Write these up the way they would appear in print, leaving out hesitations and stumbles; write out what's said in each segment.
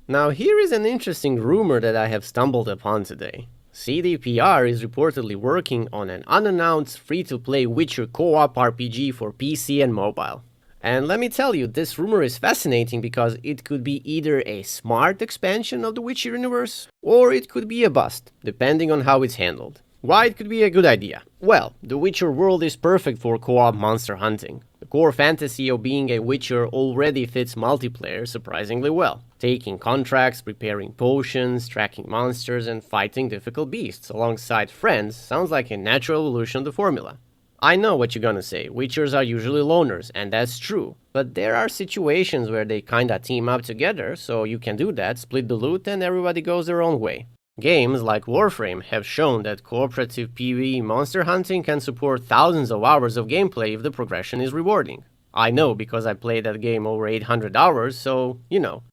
Now here is an interesting rumor that I have stumbled upon today. CDPR is reportedly working on an unannounced free-to-play Witcher co-op RPG for PC and mobile. And let me tell you, this rumor is fascinating because it could be either a smart expansion of the Witcher universe, or it could be a bust, depending on how it's handled. Why it could be a good idea? Well, the Witcher world is perfect for co-op monster hunting. The core fantasy of being a Witcher already fits multiplayer surprisingly well. Taking contracts, preparing potions, tracking monsters, and fighting difficult beasts alongside friends sounds like a natural evolution of the formula. I know what you're gonna say, Witchers are usually loners, and that's true. But there are situations where they kinda team up together, so you can do that, split the loot, and everybody goes their own way. Games like Warframe have shown that cooperative PvE monster hunting can support thousands of hours of gameplay if the progression is rewarding. I know because I played that game over 800 hours, so,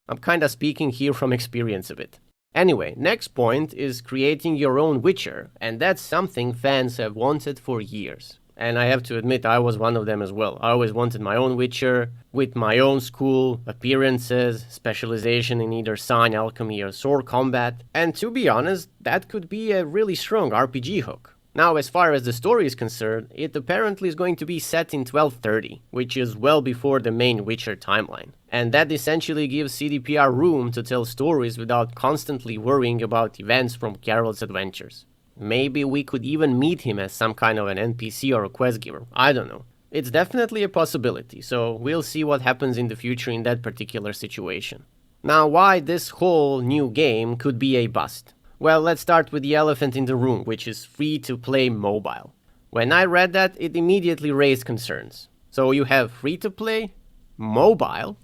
I'm kinda speaking here from experience a bit. Anyway, next point is creating your own Witcher, and that's something fans have wanted for years. And I have to admit, I was one of them as well. I always wanted my own Witcher, with my own school, appearances, specialization in either sign, alchemy, or sword combat. And to be honest, that could be a really strong RPG hook. Now, as far as the story is concerned, it apparently is going to be set in 1230, which is well before the main Witcher timeline. And that essentially gives CDPR room to tell stories without constantly worrying about events from Geralt's adventures. Maybe we could even meet him as some kind of an NPC or a quest giver, I don't know. It's definitely a possibility, so we'll see what happens in the future in that particular situation. Now, why this whole new game could be a bust? Well, let's start with the elephant in the room, which is free-to-play mobile. When I read that, it immediately raised concerns. So you have free-to-play, mobile,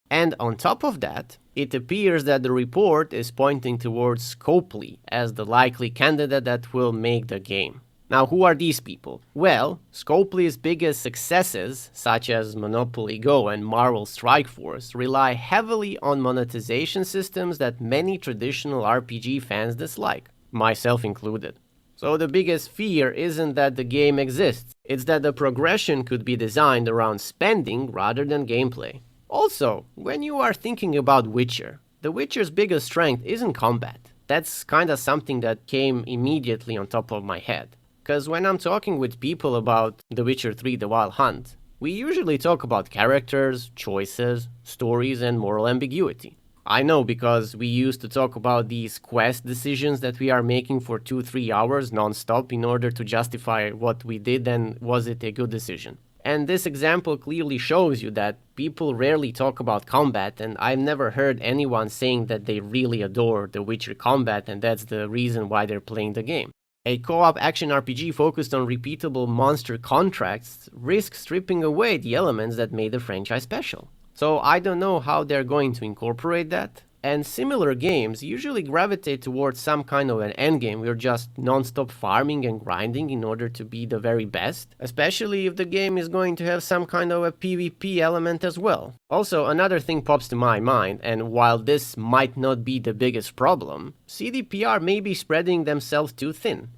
and on top of that, it appears that the report is pointing towards Scopely as the likely candidate that will make the game. Now, who are these people? Well, Scopely's biggest successes, such as Monopoly Go and Marvel Strike Force, rely heavily on monetization systems that many traditional RPG fans dislike, myself included. So the biggest fear isn't that the game exists, it's that the progression could be designed around spending rather than gameplay. Also, when you are thinking about Witcher, the Witcher's biggest strength isn't combat. That's kinda something that came immediately on top of my head. Cause when I'm talking with people about The Witcher 3 The Wild Hunt, we usually talk about characters, choices, stories, and moral ambiguity. I know because we used to talk about these quest decisions that we are making for 2-3 hours non-stop in order to justify what we did and was it a good decision. And this example clearly shows you that people rarely talk about combat, and I've never heard anyone saying that they really adore The Witcher combat and that's the reason why they're playing the game. A co-op action RPG focused on repeatable monster contracts risks stripping away the elements that made the franchise special. So I don't know how they're going to incorporate that. And similar games usually gravitate towards some kind of an endgame where you're just non-stop farming and grinding in order to be the very best, especially if the game is going to have some kind of a PvP element as well. Also, another thing pops to my mind, and while this might not be the biggest problem, CDPR may be spreading themselves too thin.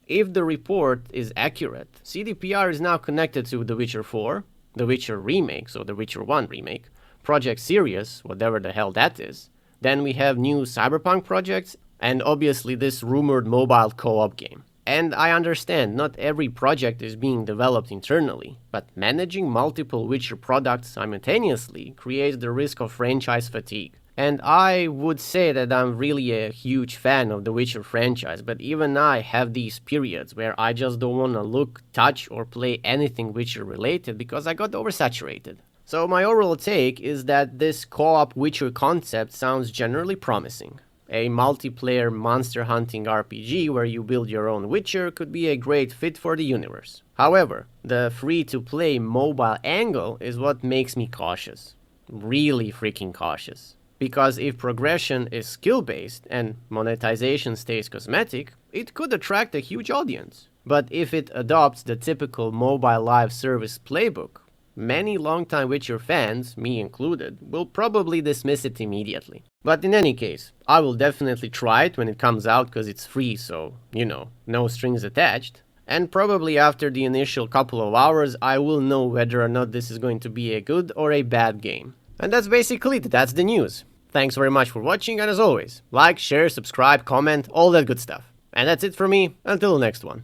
If the report is accurate, CDPR is now connected to The Witcher 4, The Witcher Remake, so The Witcher 1 Remake, Project Sirius, whatever the hell that is. Then we have new Cyberpunk projects, and obviously this rumored mobile co-op game. And I understand not every project is being developed internally, but managing multiple Witcher products simultaneously creates the risk of franchise fatigue. And I would say that I'm really a huge fan of the Witcher franchise, but even I have these periods where I just don't want to look, touch, or play anything Witcher related because I got oversaturated. So my overall take is that this co-op Witcher concept sounds generally promising. A multiplayer monster hunting RPG where you build your own Witcher could be a great fit for the universe. However, the free-to-play mobile angle is what makes me cautious. Really freaking cautious. Because if progression is skill-based and monetization stays cosmetic, it could attract a huge audience. But if it adopts the typical mobile live service playbook, many longtime Witcher fans, me included, will probably dismiss it immediately. But in any case, I will definitely try it when it comes out because it's free, so, no strings attached. And probably after the initial couple of hours, I will know whether or not this is going to be a good or a bad game. And that's basically it, that's the news. Thanks very much for watching, and as always, like, share, subscribe, comment, all that good stuff. And that's it from me, until the next one.